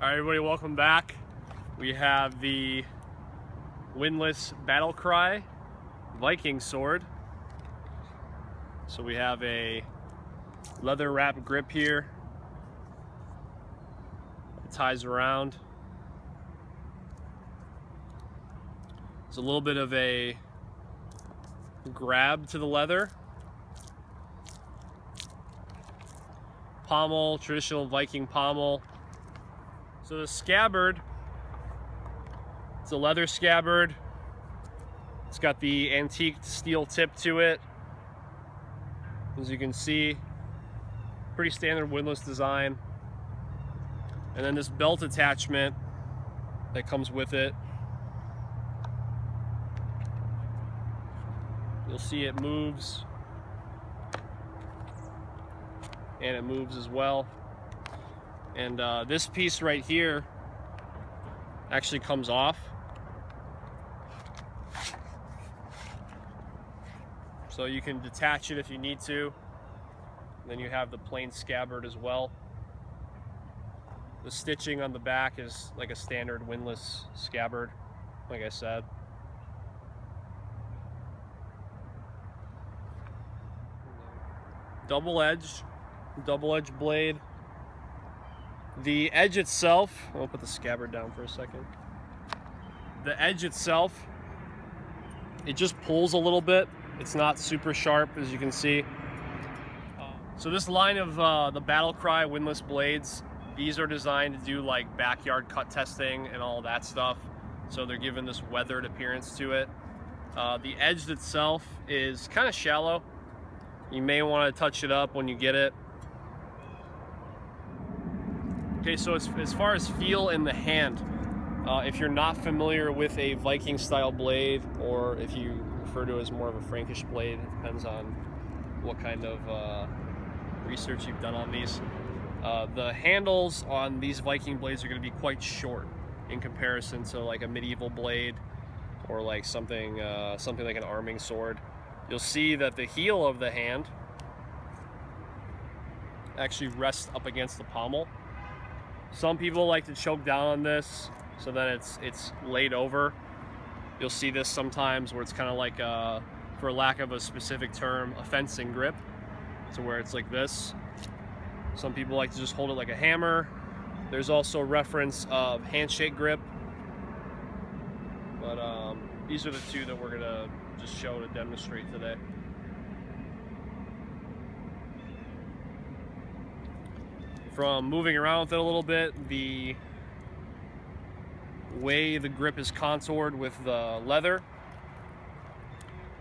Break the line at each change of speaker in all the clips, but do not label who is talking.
Alright everybody, welcome back. We have the Windlass Battlecry Viking Sword. So we have a leather wrap grip here. It ties around. There's a little bit of a grab to the leather. Pommel, traditional Viking pommel. So the scabbard, it's a leather scabbard. It's got the antique steel tip to it. As you can see, pretty standard windlass design. And then this belt attachment that comes with it. You'll see it moves, and it moves as well. And this piece right here actually comes off. So you can detach it if you need to. And then you have the plain scabbard as well. The stitching on the back is like a standard windlass scabbard, like I said. Double-edged blade. The edge itself, I'll put the scabbard down for a second. The edge itself, it just pulls a little bit. It's not super sharp, as you can see. So this line of the Battlecry windlass blades, these are designed to do like backyard cut testing and all that stuff. So they're given this weathered appearance to it. The edge itself is kind of shallow. You may want to touch it up when you get it. Okay, so as far as feel in the hand, if you're not familiar with a Viking style blade, or if you refer to it as more of a Frankish blade, it depends on what kind of research you've done on these. The handles on these Viking blades are going to be quite short in comparison to like a medieval blade or like something like an arming sword. You'll see that the heel of the hand actually rests up against the pommel. Some people like to choke down on this, so then it's laid over. You'll see this sometimes where it's kind of like, for lack of a specific term, a fencing grip. So where it's like this. Some people like to just hold it like a hammer. There's also reference of handshake grip. But these are the two that we're gonna just show to demonstrate today. From moving around with it a little bit, the way the grip is contoured with the leather,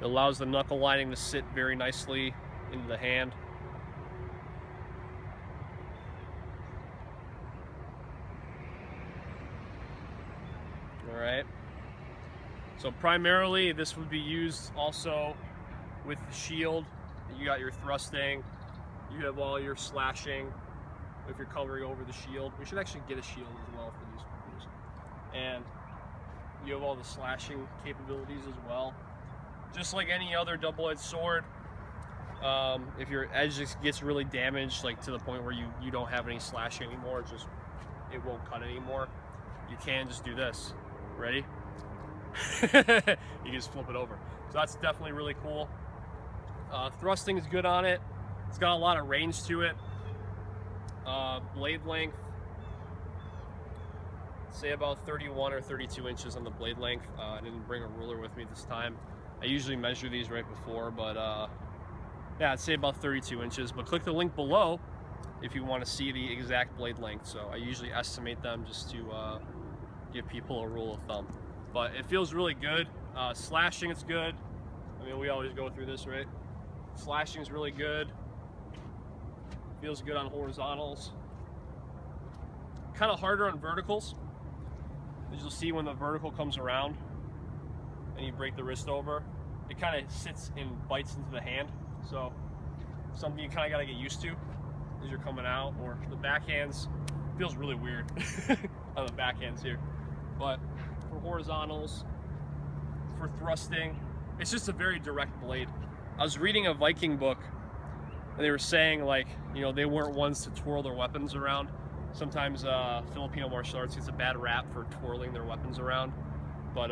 it allows the knuckle lining to sit very nicely into the hand. All right. So primarily this would be used also with the shield. You got your thrusting, you have all your slashing if you're covering over the shield. We should actually get a shield as well for these figures. And you have all the slashing capabilities as well. Just like any other double-edged sword, if your edge just gets really damaged, like to the point where you don't have any slashing anymore, it won't cut anymore, you can just do this. Ready? You can just flip it over. So that's definitely really cool. Thrusting is good on it. It's got a lot of range to it. Blade length, say about 31 or 32 inches on the blade length. I didn't bring a ruler with me this time. I usually measure these right before, but yeah, I'd say about 32 inches. But click the link below if you want to see the exact blade length. So I usually estimate them just to give people a rule of thumb. But it feels really good. Slashing, it's good. I mean, we always go through this, right? Slashing is really good. Feels good on horizontals. Kind of harder on verticals. As you'll see when the vertical comes around and you break the wrist over, it kind of sits and bites into the hand. So something you kind of got to get used to as you're coming out. Or the backhands, feels really weird on the backhands here. But for horizontals, for thrusting, it's just a very direct blade. I was reading a Viking book and they were saying, like, you know, they weren't ones to twirl their weapons around. Sometimes Filipino martial arts gets a bad rap for twirling their weapons around, but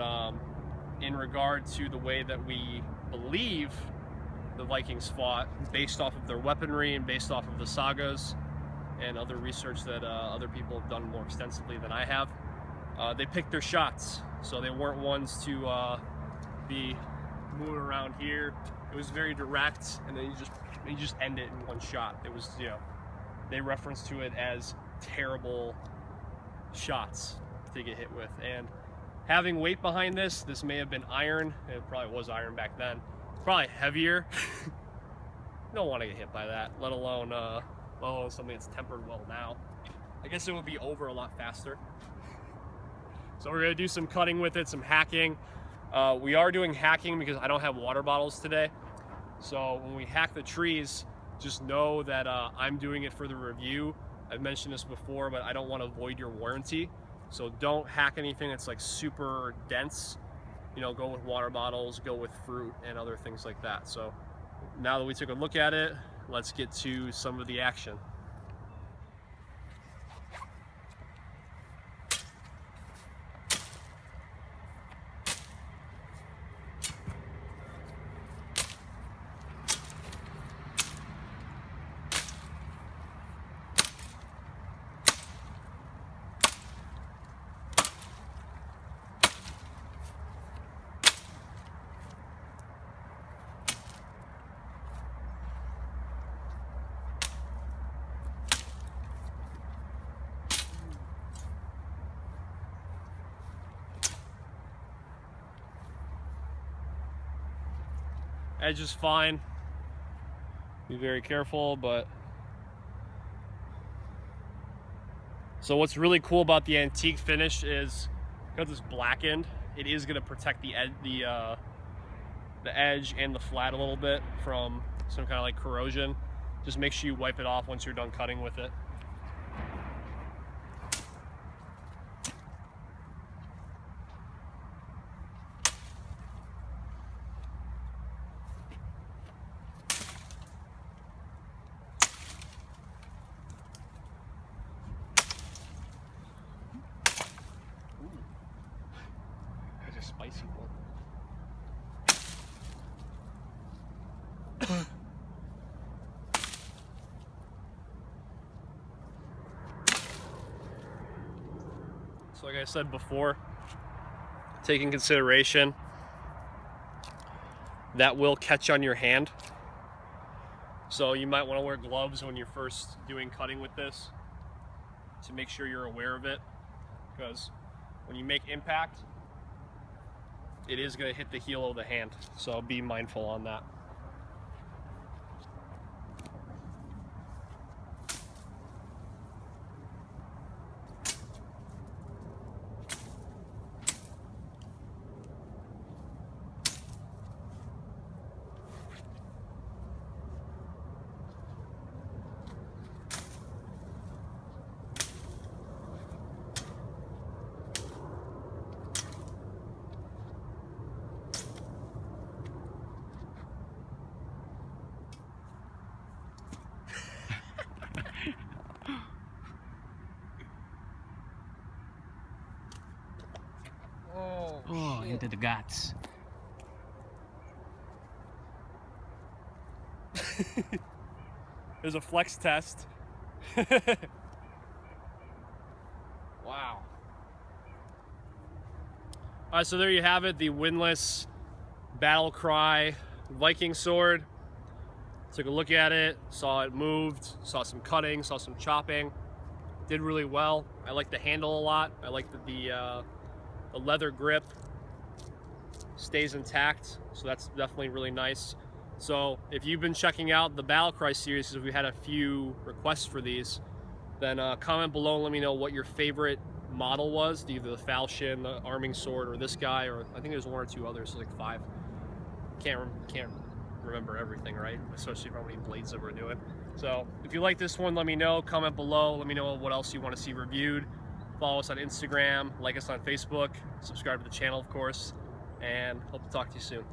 in regard to the way that we believe the Vikings fought, based off of their weaponry and based off of the sagas and other research that other people have done more extensively than I have, they picked their shots. So they weren't ones to be moving around here. It was very direct, and then you just end it in one shot. It was, you know, they referenced to it as terrible shots to get hit with. And having weight behind this may have been iron. It probably was iron back then. Probably heavier. Don't want to get hit by that, let alone something that's tempered well now. I guess it would be over a lot faster. So we're gonna do some cutting with it, some hacking. We are doing hacking because I don't have water bottles today. So when we hack the trees, just know that I'm doing it for the review. I've mentioned this before, but I don't want to void your warranty. So don't hack anything that's like super dense. You know, go with water bottles, go with fruit and other things like that. So now that we took a look at it, let's get to some of the action. Edge is fine. Be very careful, but so what's really cool about the antique finish is because it's blackened, it is going to protect the edge and the flat a little bit from some kind of like corrosion. Just make sure you wipe it off once you're done cutting with it. Spicy one. So like I said before, take in consideration that will catch on your hand. So you might want to wear gloves when you're first doing cutting with this to make sure you're aware of it, because when you make impact, it is going to hit the heel of the hand, so be mindful on that.
Oh, into the guts.
There's a flex test. Wow. Alright, so there you have it, the Windlass Battlecry Viking Sword. Took a look at it, saw it moved, saw some cutting, saw some chopping. Did really well. I like the handle a lot. I like the leather grip stays intact, so that's definitely really nice. So if you've been checking out the Battlecry series, because we had a few requests for these, then comment below and let me know what your favorite model was, either the falchion, the arming sword, or this guy, or I think there's one or two others, so like 5. Can't remember everything, right? Especially how many blades that we're doing. So if you like this one, let me know, comment below, let me know what else you want to see reviewed. Follow us on Instagram, like us on Facebook, subscribe to the channel, of course, and hope to talk to you soon.